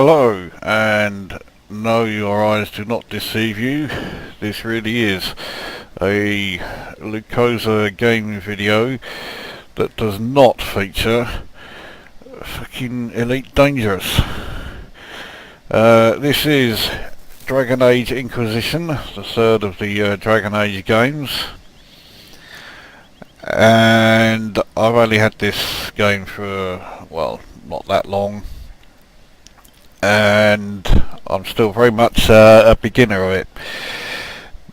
Hello, and no, your eyes do not deceive you. This really is a Lucosa gaming video that does not feature fucking Elite Dangerous. This is Dragon Age Inquisition, the third of the Dragon Age games. And I've only had this game for, well, not that long. And I'm still very much a beginner of it,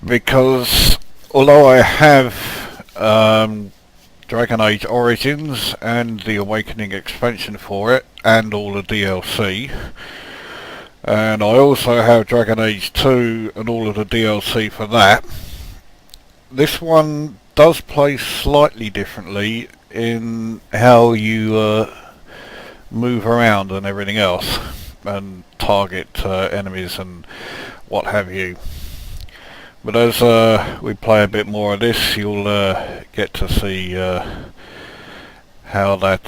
because although I have Dragon Age Origins and the Awakening expansion for it and all the DLC, and I also have Dragon Age 2 and all of the DLC for that, this one does play slightly differently in how you move around and everything else, and target enemies and what have you. But as we play a bit more of this, you'll get to see how that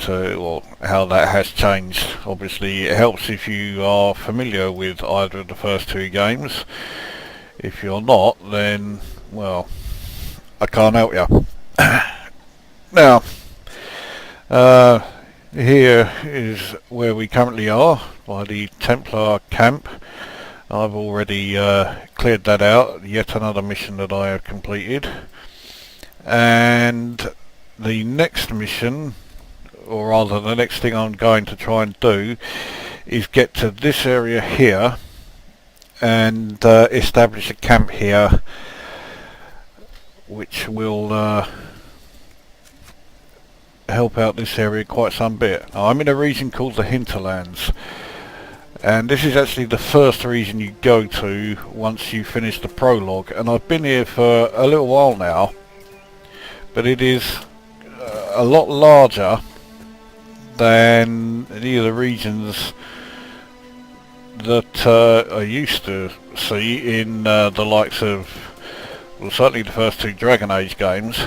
has changed. Obviously, it helps if you are familiar with either of the first two games. If you're not, then well, I can't help you. Now, here is where we currently are, by the Templar camp. I've already cleared that out, yet another mission that I have completed. And the next mission, or rather the next thing I'm going to try and do, is get to this area here and establish a camp here, which will help out this area quite some bit. Now, I'm in a region called the Hinterlands, and this is actually the first region you go to once you finish the prologue, and I've been here for a little while now, but it is a lot larger than any of the regions that I used to see in the likes of, well, certainly the first two Dragon Age games.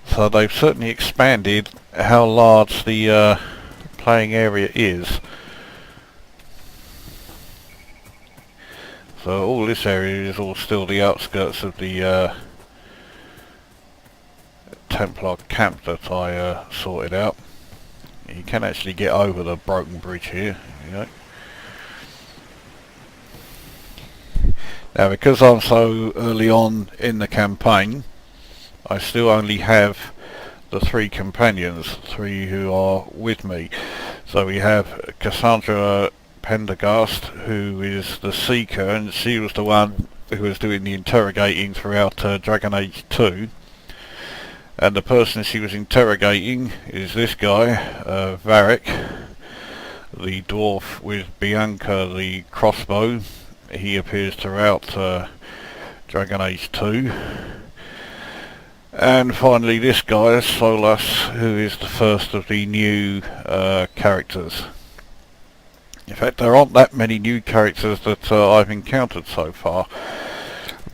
So they've certainly expanded how large the playing area is. So all this area is all still the outskirts of the Templar camp that I sorted out. You can actually get over the broken bridge here, you know. Now, because I'm so early on in the campaign, I still only have the three companions, three who are with me. So we have Cassandra Pendergast, who is the Seeker, and she was the one who was doing the interrogating throughout Dragon Age 2. And the person she was interrogating is this guy, Varric, the dwarf with Bianca the crossbow. He appears throughout Dragon Age 2. And finally this guy, Solas, who is the first of the new characters. In fact, there aren't that many new characters that I've encountered so far.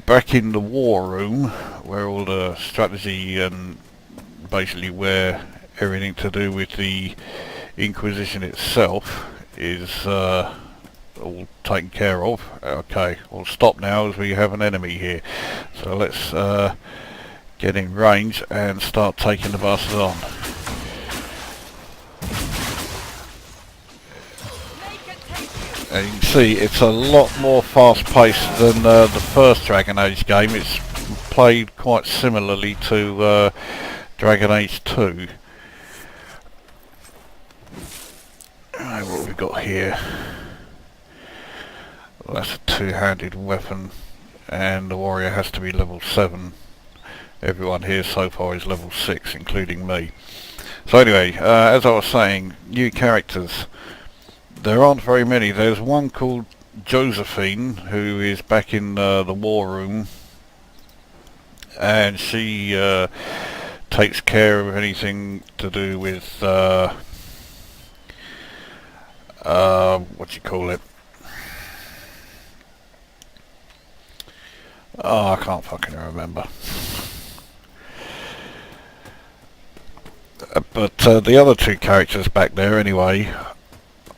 Back in the war room, where all the strategy and basically where everything to do with the Inquisition itself is all taken care of. Okay, we'll stop now as we have an enemy here. So let's get in range and start taking the bastards on. And you can see it's a lot more fast paced than the first Dragon Age game. It's played quite similarly to Dragon Age 2. What have we got here? Well, that's a two-handed weapon, and the warrior has to be level 7. Everyone here so far is level 6, including me. So anyway, as I was saying, new characters. There aren't very many. There's one called Josephine, who is back in the war room, and she takes care of anything to do with what do you call it? Oh, I can't fucking remember. But the other two characters back there, anyway,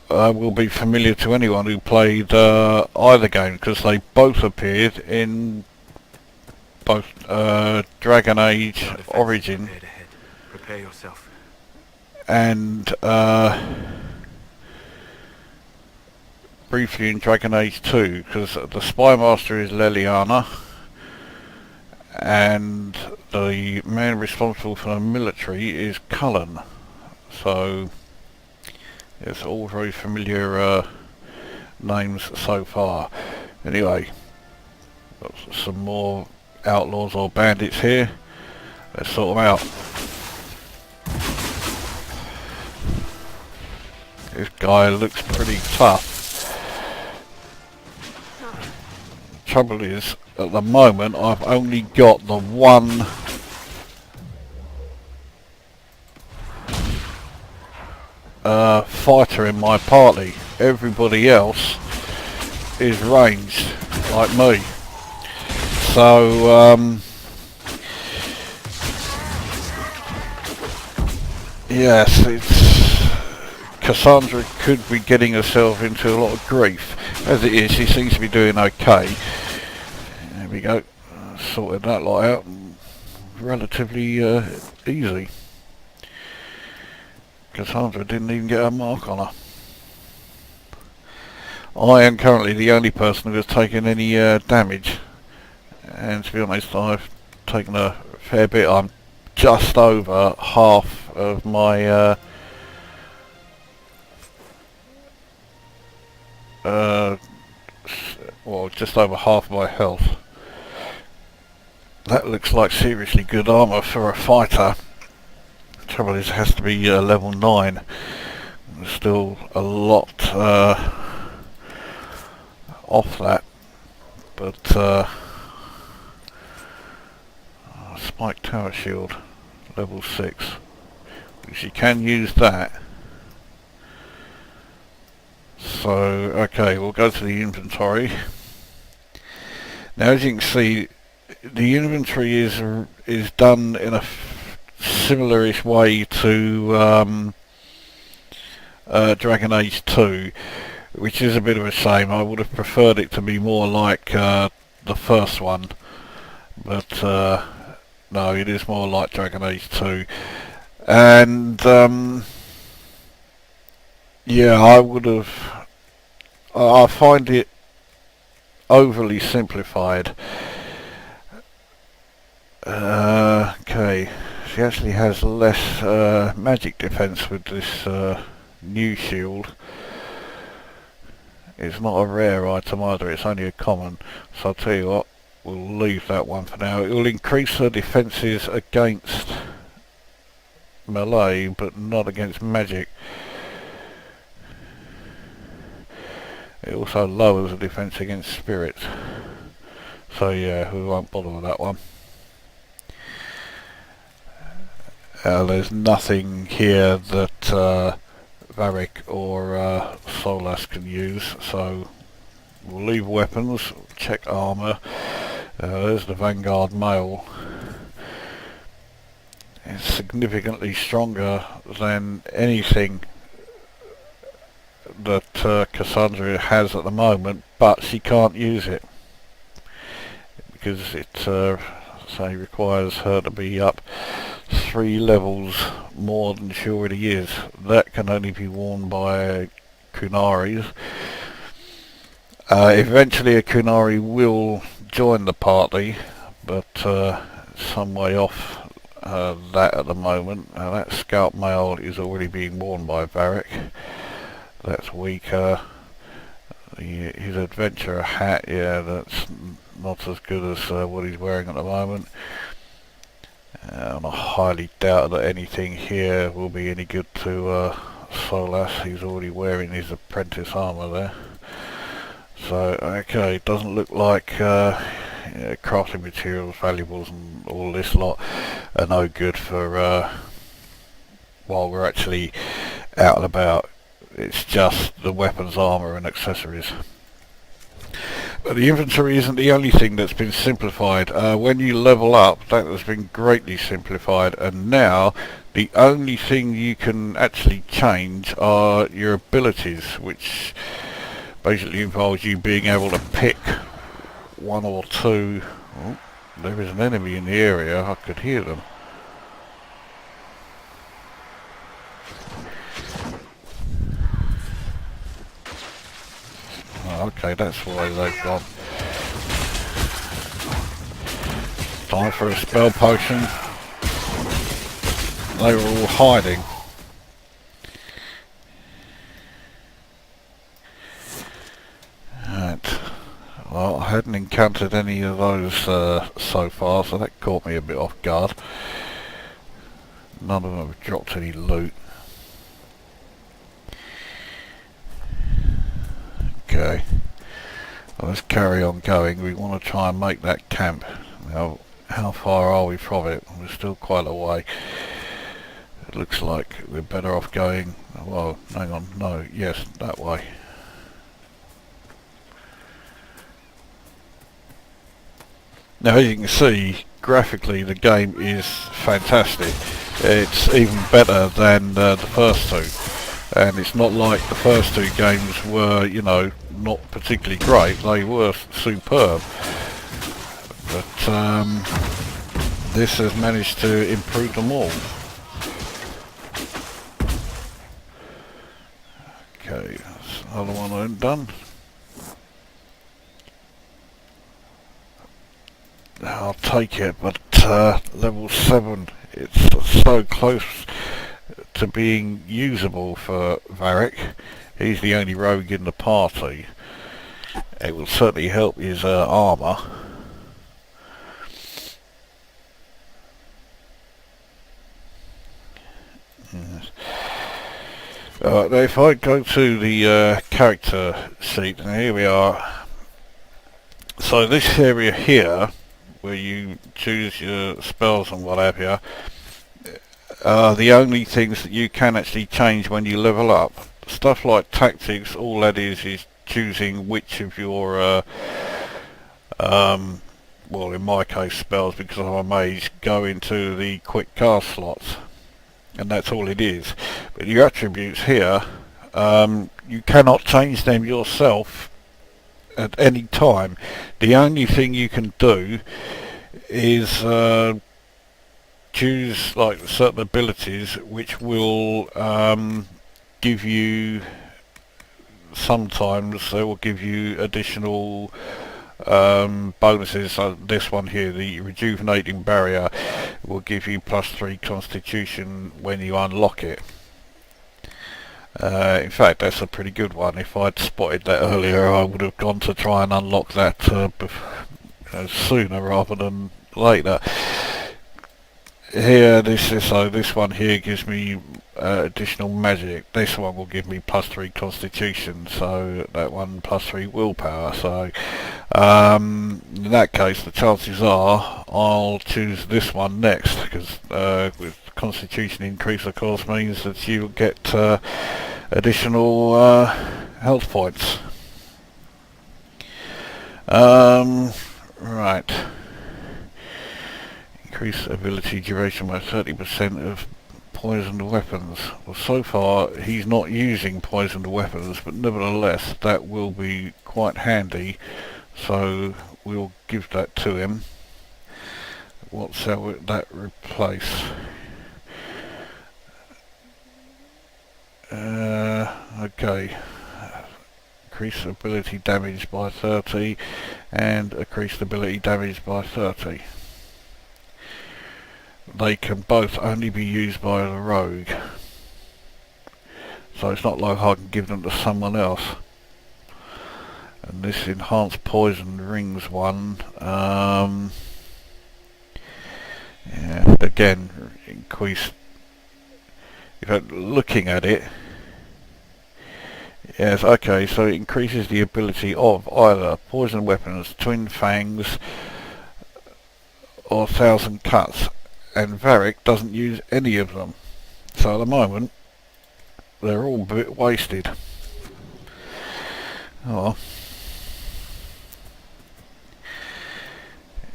will be familiar to anyone who played either game, because they both appeared in both Dragon Age Origin Prepare yourself. and briefly in Dragon Age 2, because the Spy Master is Leliana and the man responsible for the military is Cullen. So it's all very familiar names so far. Anyway, got some more outlaws or bandits here. Let's sort them out. This guy looks pretty tough. Trouble is, at the moment I've only got the one fighter in my party. Everybody else is ranged like me. So yes, Cassandra could be getting herself into a lot of grief. As it is, she seems to be doing okay. There we go. Sorted that lot out relatively easy. Cassandra didn't even get a mark on her. I am currently the only person who has taken any damage, and to be honest, I've taken a fair bit. I'm just over half of my well, just over half of my health. That looks like seriously good armour for a fighter. The trouble is, it has to be level 9. There's still a lot off that, but Spike Tower Shield, level 6, which you can use that. So, okay, we'll go to the inventory. Now, as you can see, the inventory is done in a similar-ish way to Dragon Age 2, which is a bit of a shame. I would have preferred it to be more like the first one, but no, it is more like Dragon Age 2. And yeah, I find it overly simplified. Okay, she actually has less magic defense with this new shield. It's not a rare item either, it's only a common, so I'll tell you what, we'll leave that one for now. It will increase her defences against melee, but not against magic. It also lowers the defense against spirits. So yeah, we won't bother with that one. There's nothing here that Varric or Solas can use, so we'll leave weapons, check armour. There's the Vanguard Mail. It's significantly stronger than anything that Cassandra has at the moment, but she can't use it because it say requires her to be up 3 levels more than she already is. That can only be worn by Kunaris. Eventually a Kunari will join the party, but some way off that at the moment. That Scout Mail is already being worn by Varric. That's weaker. His Adventurer hat, yeah, that's not as good as what he's wearing at the moment. And I highly doubt that anything here will be any good to Solas. He's already wearing his apprentice armour there. So, okay, it doesn't look like crafting materials, valuables and all this lot are no good for while we're actually out and about. It's just the weapons, armour and accessories. But the inventory isn't the only thing that's been simplified. When you level up, that has been greatly simplified, and now The only thing you can actually change are your abilities, which basically involves you being able to pick one or two. Oh, there is an enemy in the area, I could hear them. Oh, okay, that's why they've gone. Time for a spell potion. They were all hiding. Right. Well, I hadn't encountered any of those so far, so that caught me a bit off guard. None of them have dropped any loot. Okay. Well, let's carry on going. We want to try and make that camp. Now, how far are we from it? We're still quite a way. It looks like we're better off going... Well, hang on. No, yes, that way. Now, as you can see, graphically the game is fantastic. It's even better than the first two. And it's not like the first two games were, you know, not particularly great. They were superb. But this has managed to improve them all. Okay, that's another one I haven't done. I'll take it, but level 7, it's so close to being usable for Varric. He's the only rogue in the party. It will certainly help his armour. Yes. Now if I go to the character sheet, and here we are. So this area here, where you choose your spells and what have you, are the only things that you can actually change when you level up. Stuff like tactics, all that is choosing which of your, well in my case spells, because I'm a mage, go into the quick cast slots. And that's all it is. But your attributes here, you cannot change them yourself at any time. The only thing you can do is choose like certain abilities which will give you, sometimes they will give you additional bonuses. So this one here, the rejuvenating barrier, will give you +3 constitution when you unlock it. In fact, that's a pretty good one. If I'd spotted that earlier, I would have gone to try and unlock that sooner rather than later. Here, this one here gives me additional magic. This one will give me +3 constitution, so that one +3 willpower. So in that case, the chances are I'll choose this one next, because with constitution increase, of course, means that you get additional health points. Right. Increase ability duration by 30% of poisoned weapons. Well, so far he's not using poisoned weapons, but nevertheless that will be quite handy, so we'll give that to him. What's that replace? Okay. Increase ability damage by 30 and increase ability damage by 30. They can both only be used by the rogue, so it's not like I can give them to someone else. And this enhanced poison rings one, yeah, again, increase. Looking at it, yes, okay, so it increases the ability of either poison weapons, twin fangs, or 1,000 cuts. And Varric doesn't use any of them, so at the moment they're all a bit wasted. Oh,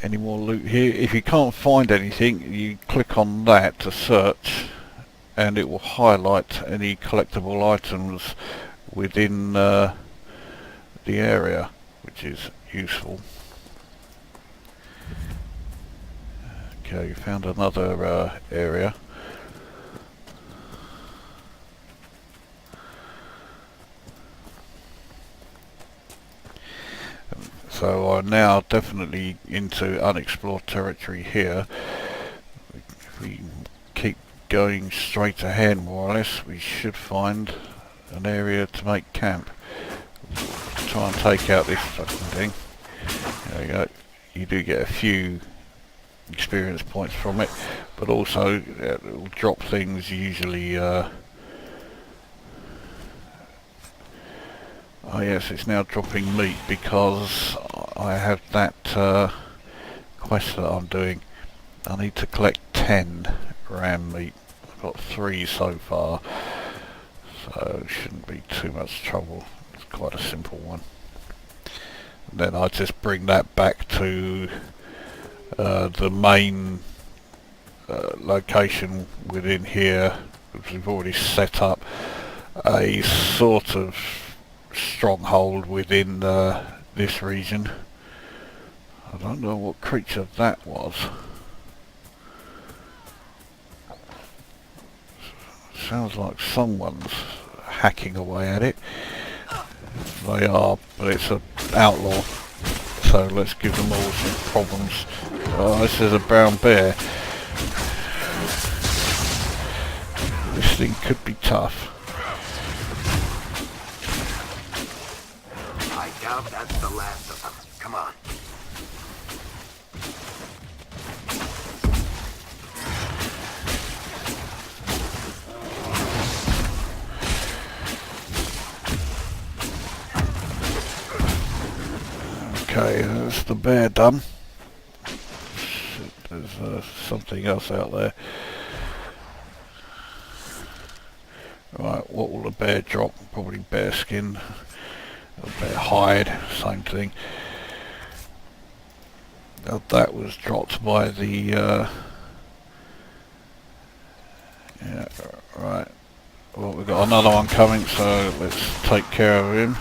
any more loot here? If you can't find anything, you click on that to search, and it will highlight any collectible items within the area, which is useful. Okay, found another area. So I'm now definitely into unexplored territory here. If we keep going straight ahead more or less, we should find an area to make camp. Try and take out this fucking thing. There we go. You do get a few experience points from it, but also it will drop things usually. Oh yes, it's now dropping meat because I have that quest that I'm doing. I need to collect 10 ram meat. I've got 3 so far, so it shouldn't be too much trouble. It's quite a simple one. And then I just bring that back to the main location within here, which we've already set up a sort of stronghold within this region. I don't know what creature that was. Sounds like someone's hacking away at it. They are, but it's an outlaw. So let's give them all some problems. Oh, this is a brown bear. This thing could be tough. I doubt that's the last of them. Come on. Okay, that's the bear done. There's something else out there. Right, what will the bear drop? Probably bear skin. Or bear hide, same thing. Now that was dropped by the yeah, right. Well, we've got another one coming, so let's take care of him.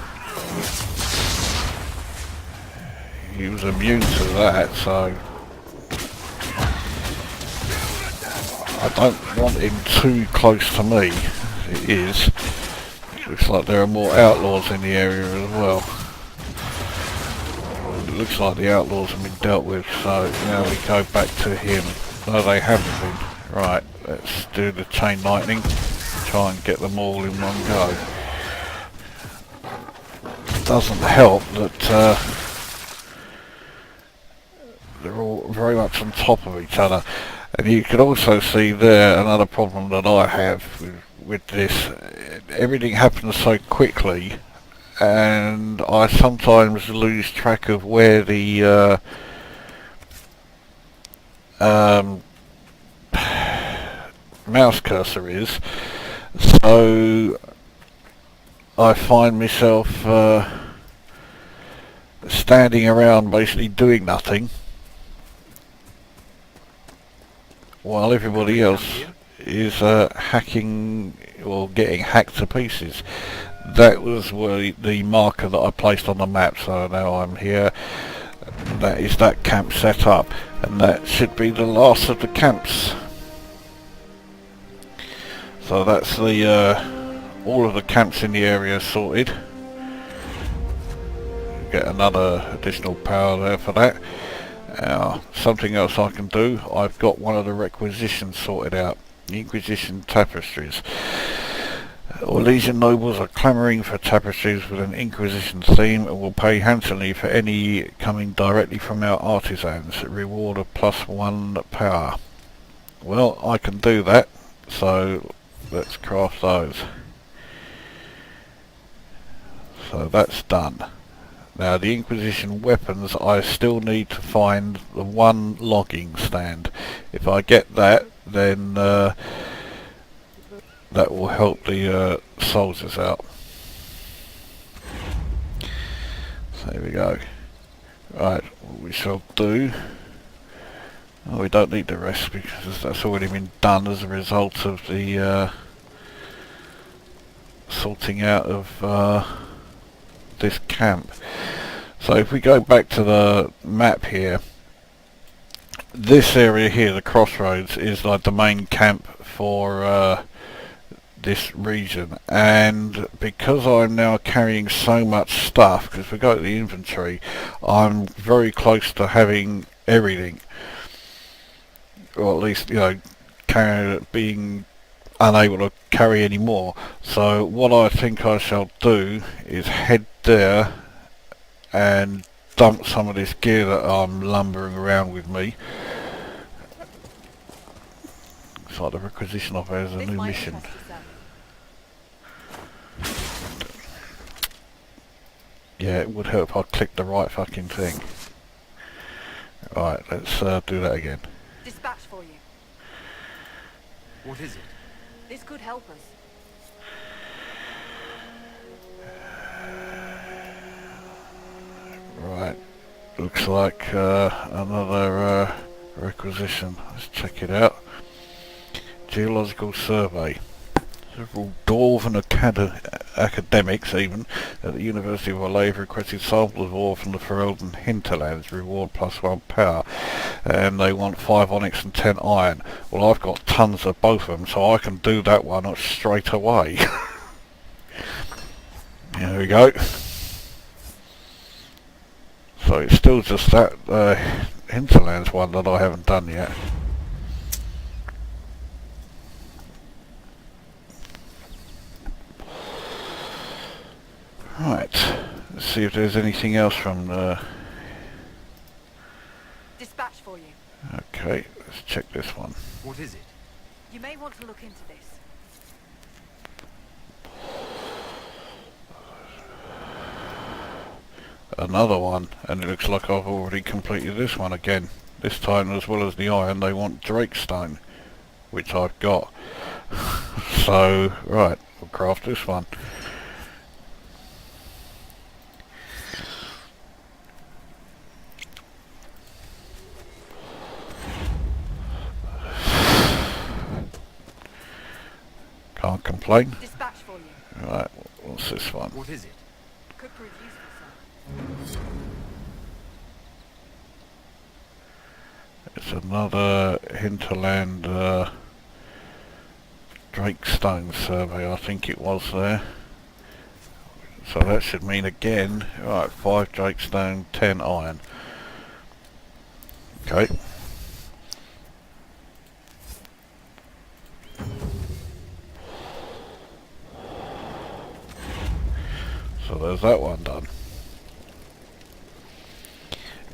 He was immune to that, so I don't want him too close to me. It is. Looks like there are more outlaws in the area as well. It looks like the outlaws have been dealt with, so now we go back to him. No, they haven't been. Right, let's do the chain lightning. Try and get them all in one go. It doesn't help that they're all very much on top of each other. And you can also see there another problem that I have with this. Everything happens so quickly, and I sometimes lose track of where the mouse cursor is. So I find myself standing around basically doing nothing, while everybody else is hacking or getting hacked to pieces. That was where the marker that I placed on the map, so now I'm here. That is that camp set up, and that should be the last of the camps. So that's the all of the camps in the area sorted. Get another additional power there for that. Something else I can do, I've got one of the requisitions sorted out. The Inquisition tapestries. All Legion nobles are clamouring for tapestries with an Inquisition theme and will pay handsomely for any coming directly from our artisans. Reward of +1 power. Well, I can do that, so let's craft those. So that's done. Now the Inquisition weapons, I still need to find the one logging stand. If I get that, then that will help the soldiers out. So there we go. Right, what we shall do Oh, we don't need the rest because that's already been done as a result of the sorting out of this camp. So if we go back to the map here, this area here, the crossroads, is like the main camp for this region, and because I'm now carrying so much stuff, because we got the inventory, I'm very close to having everything, or at least, you know, being unable to carry any more. So what I think I shall do is head there and dump some of this gear that I'm lumbering around with me. It's like the requisition of as a new mission. Yeah, it would help if I clicked the right fucking thing. Alright, let's do that again. Dispatch for you. What is it? This could help us. Right, looks like another requisition. Let's check it out. Geological survey. Several dwarven academics even at the University of Valais requested samples of ore from the Ferelden Hinterlands, reward +1 power, and they want 5 onyx and 10 iron. Well, I've got tons of both of them, so I can do that one straight away. There we go. So it's still just that Hinterlands one that I haven't done yet. Right, let's see if there's anything else from the... Dispatch for you. Okay, let's check this one. What is it? You may want to look into this. Another one, and it looks like I've already completed this one again. This time, as well as the iron, they want Drake stone, which I've got. So, right, we'll craft this one. Can't complain. Dispatch for you. Right, what's this one? What is it? Could prove useful, sir. It's another hinterland Drakestone survey, I think it was there. So that should mean again, right, 5 Drakestone, 10 iron. Okay. So there's that one done.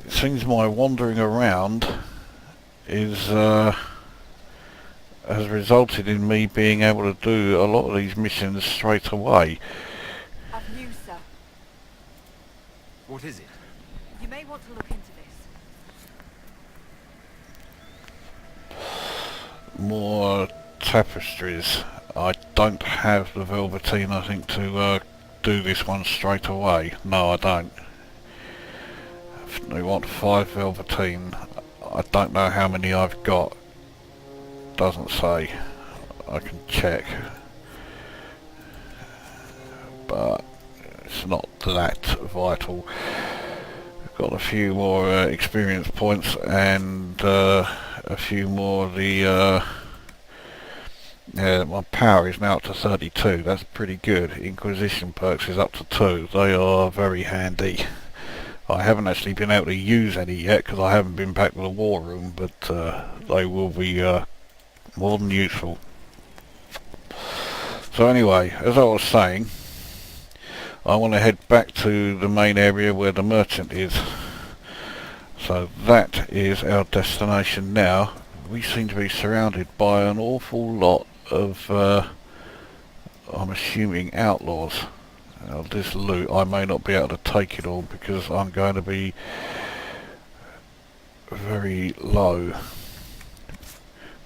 It seems my wandering around is has resulted in me being able to do a lot of these missions straight away. I've news, sir. What is it? You may want to look into this. More tapestries. I don't have the velveteen, I think, to do this one straight away. No, I don't. We want 5 velveteen. I don't know how many I've got. Doesn't say. I can check. But it's not that vital. I've got a few more experience points and a few more of the my power is now up to 32. That's pretty good. Inquisition perks is up to 2. They are very handy. I haven't actually been able to use any yet because I haven't been back to the war room, but they will be more than useful. So anyway, as I was saying, I want to head back to the main area where the merchant is. So that is our destination now. We seem to be surrounded by an awful lot of, I'm assuming, outlaws. Now this loot, I may not be able to take it all because I'm going to be very low,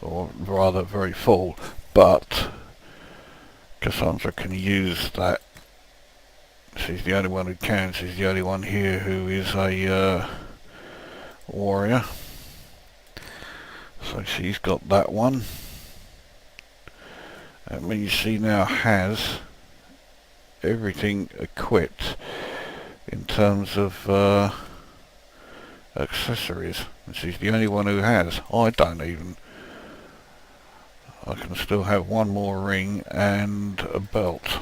or rather very full, but Cassandra can use that. She's the only one who can. She's the only one here who is a warrior. So she's got that one. That means she now has everything equipped in terms of accessories. And she's the only one who has. I don't even. I can still have one more ring and a belt.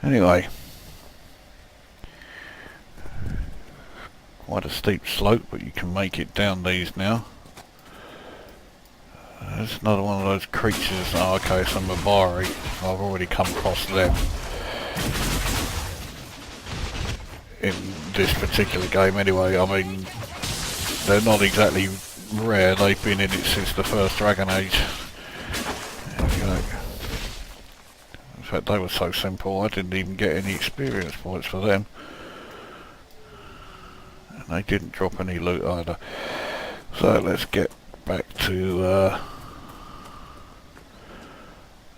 Anyway, quite a steep slope, but you can make it down these now. There's another one of those creatures. Oh, okay, some Mabari. I've already come across them in this particular game anyway. I mean, they're not exactly rare. They've been in it since the first Dragon Age. There we go. In fact, they were so simple I didn't even get any experience points for them. And they didn't drop any loot either. So let's get back to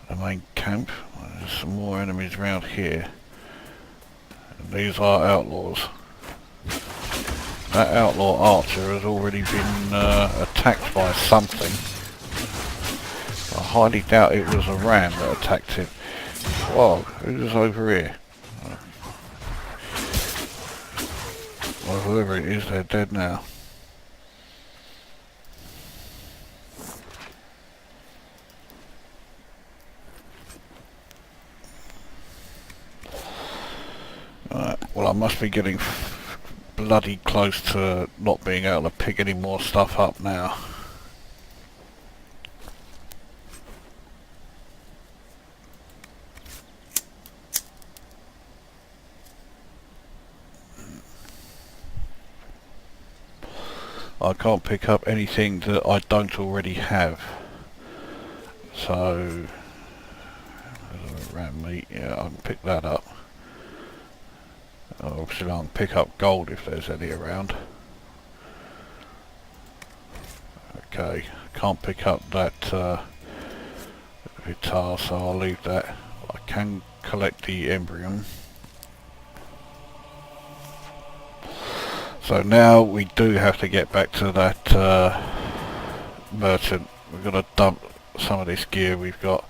the main camp. There's some more enemies around here. And these are outlaws. That outlaw archer has already been attacked by something. I highly doubt it was a ram that attacked him. Whoa, who's over here? Well, whoever it is, they're dead now. Right, well, I must be getting bloody close to not being able to pick any more stuff up now. I can't pick up anything that I don't already have. So, ram meat, yeah, I can pick that up. Obviously I can pick up gold if there's any around. Okay, can't pick up that guitar, so I'll leave that. I can collect the embryon. So now we do have to get back to that merchant. We've got to dump some of this gear we've got.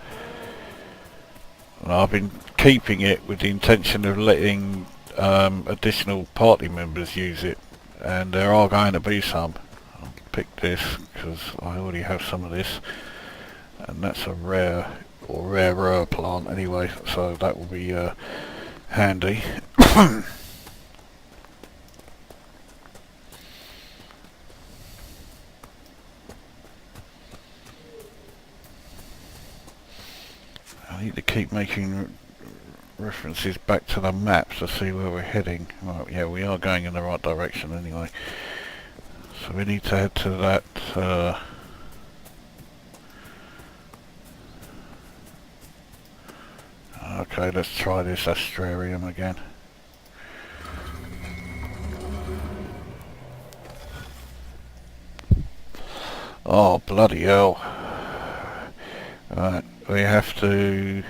And I've been keeping it with the intention of letting additional party members use it, and there are going to be some. I'll pick this because I already have some of this, and that's a rare or rarer plant anyway, so that will be handy. I need to keep making references back to the maps to see where we're heading. Well, yeah, we are going in the right direction anyway. So we need to head to that okay, let's try this astrarium again. Oh, bloody hell. Right, we have to...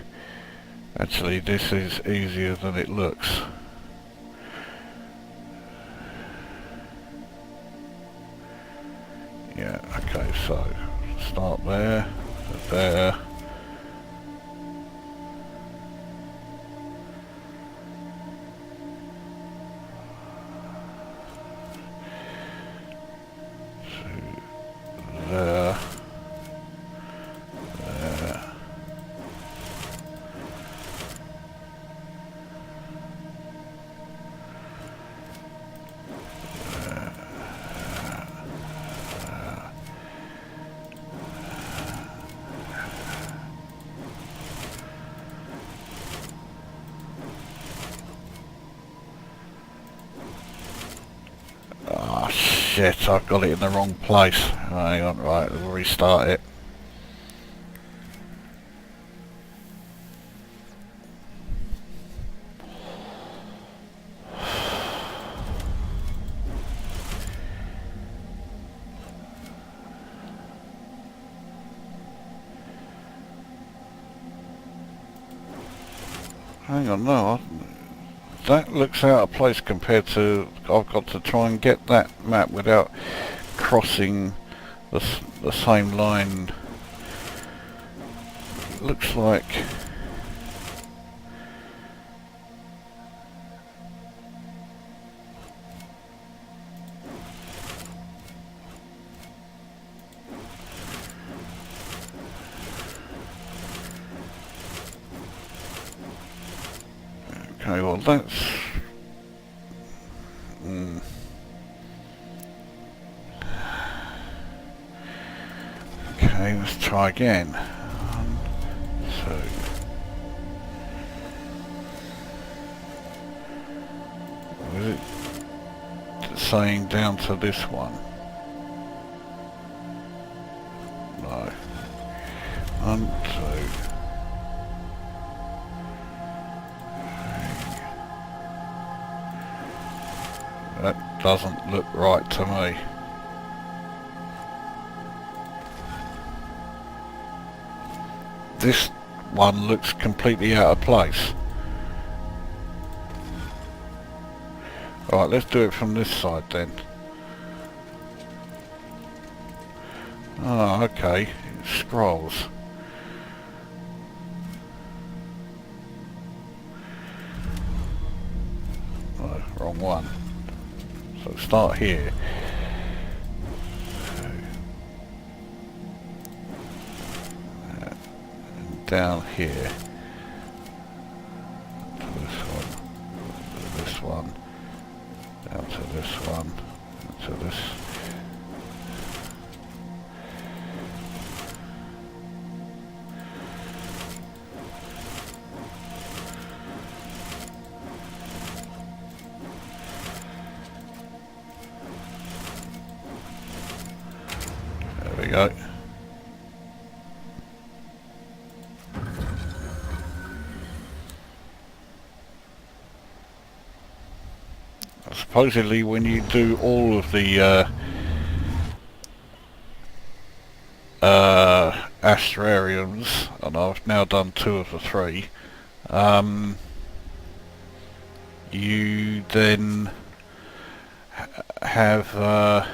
Actually, this is easier than it looks. Yeah, okay, so start there, there. To there. Shit, I've got it in the wrong place. Hang on, right, we'll restart it. Hang on, no, I that looks out of place compared to... I've got to try and get that map without crossing the same line. Looks like... Okay, well that's... Okay, let's try again. 1, 2. Was it saying down to this one? No. 1, 2. That doesn't look right to me. This one looks completely out of place. Right, let's do it from this side then. Oh, okay. It scrolls. Oh, wrong one. So start here. And down here. To this one. Down to this one. To this. There we go. Supposedly when you do all of the astrariums, and I've now done 2 of the 3, you then have a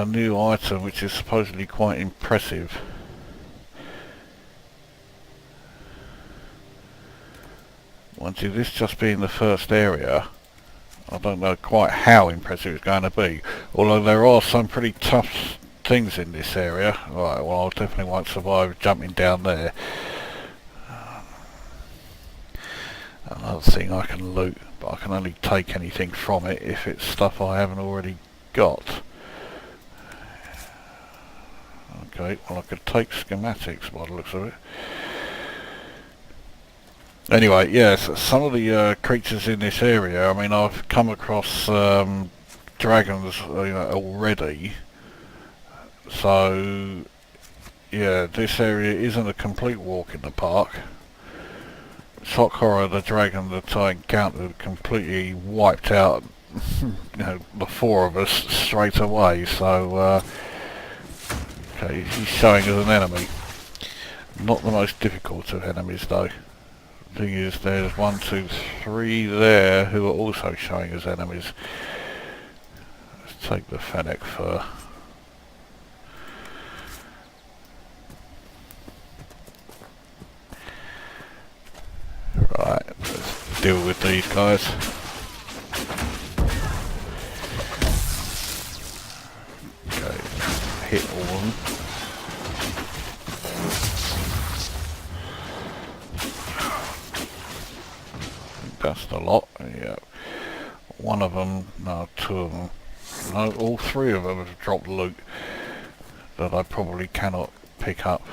new item which is supposedly quite impressive. Mind you, this just being the first area, I don't know quite how impressive it's going to be. Although there are some pretty tough things in this area. Right, well I definitely won't survive jumping down there. Another thing I can loot, but I can only take anything from it if it's stuff I haven't already got. Okay, well I could take schematics by the looks of it. Anyway, yes, some of the creatures in this area, I mean I've come across dragons already, so yeah, this area isn't a complete walk in the park. Shock horror, the dragon that I encountered completely wiped out the 4 of us straight away, so okay, he's showing as an enemy. Not the most difficult of enemies though. The thing is, there's 1, 2, 3 there who are also showing as enemies. Let's take the fennec fur. Right, let's deal with these guys. Okay, hit all of them. That's a lot. Yeah, 1 of them, no, 2 of them, no, all 3 of them have dropped loot that I probably cannot pick up.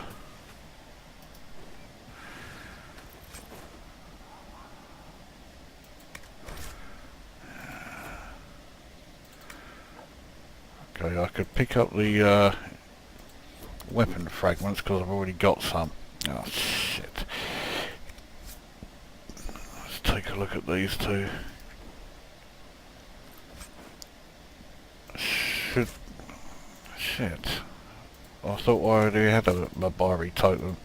Okay, I could pick up the weapon fragments because I've already got some. Oh shit. Take a look at these 2. Shit. I thought I already had a Mabari totem.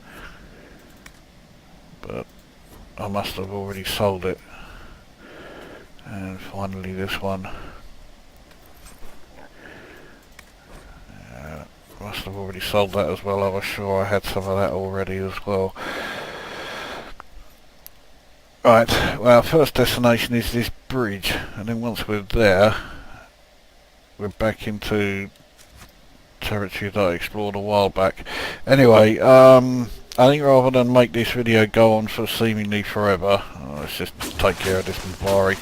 But I must have already sold it. And finally this one. Must have already sold that as well. I was sure I had some of that already as well. Right, well, our first destination is this bridge, and then once we're there, we're back into territory that I explored a while back. Anyway, I think rather than make this video go on for seemingly forever, let's just take care of this Mavari.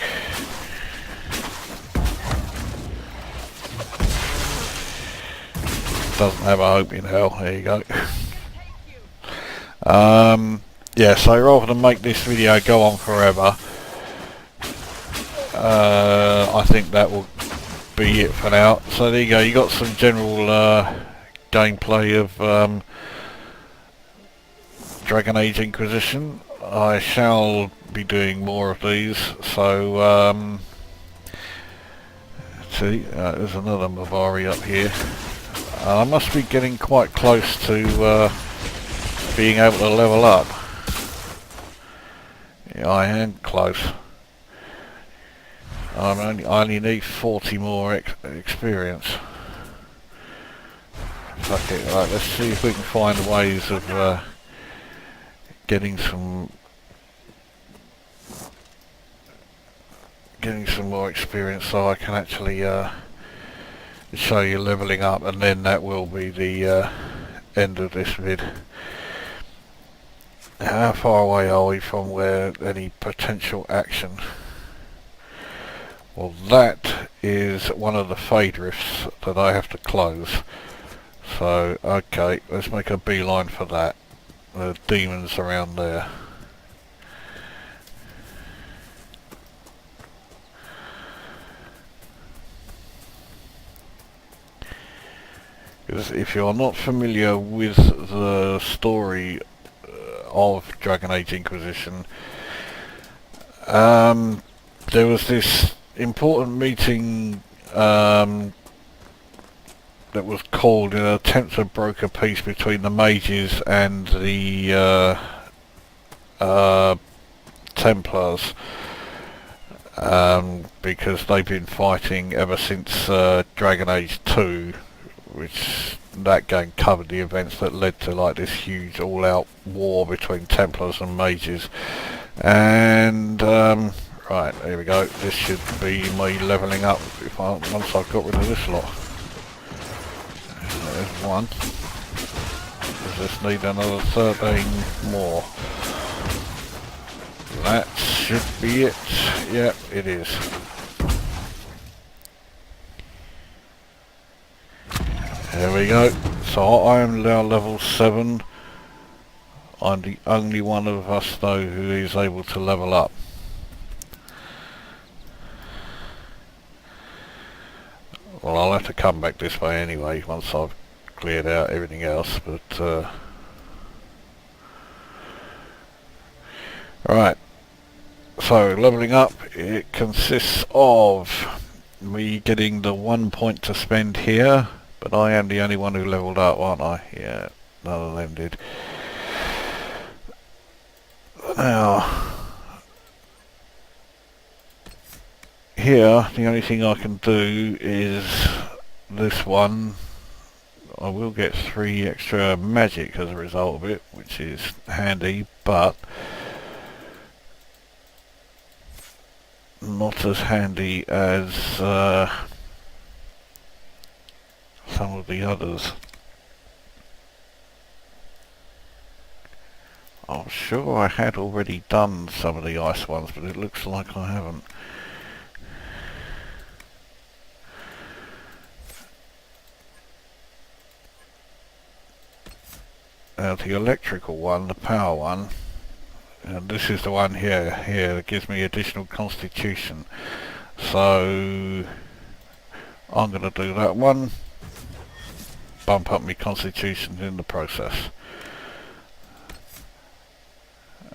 Doesn't have a hope in hell. There you go. Yeah, so rather than make this video go on forever, I think that will be it for now. So there you go. You got some general gameplay of Dragon Age Inquisition. I shall be doing more of these. So see, there's another Mavari up here. I must be getting quite close to being able to level up. Yeah, I am close. I only need 40 more experience. Fuck it. Right, let's see if we can find ways of getting some more experience so I can actually show you leveling up, and then that will be the end of this vid. How far away are we from where any potential action? Well, that is one of the fade rifts that I have to close. So, okay, let's make a beeline for that. The demons around there. If you're not familiar with the story of Dragon Age Inquisition, there was this important meeting that was called in an attempt to broker peace between the mages and the Templars, because they've been fighting ever since Dragon Age 2, which that game covered the events that led to like this huge all-out war between Templars and mages. And right, there we go. This should be me levelling up once I've got rid of this lot. There's one. Does this need another 13 more? That should be it. Yep, it is. There we go. So I am now level 7. I'm the only one of us though who is able to level up. Well, I'll have to come back this way anyway once I've cleared out everything else, but right. So leveling up, it consists of me getting the 1 point to spend here, but I am the only one who leveled up, aren't I? Yeah, none of them did. Now, here, the only thing I can do is this one. I will get 3 extra magic as a result of it, which is handy, but not as handy as some of the others. I'm sure I had already done some of the ice ones, but it looks like I haven't. Now the electrical one, the power one, and this is the one here that gives me additional constitution. So I'm going to do that one, bump up my constitution in the process.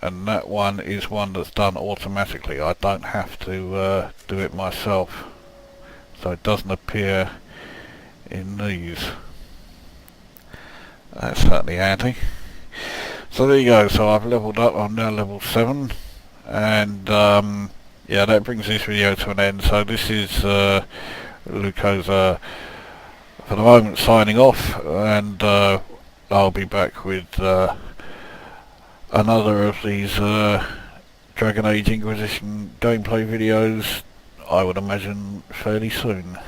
And that one is one that's done automatically. I don't have to do it myself, so it doesn't appear in these. That's certainly handy. So there you go, so I've leveled up, I'm now level 7. And yeah, that brings this video to an end. So this is Lucosa for the moment signing off, and I'll be back with another of these Dragon Age Inquisition gameplay videos, I would imagine fairly soon.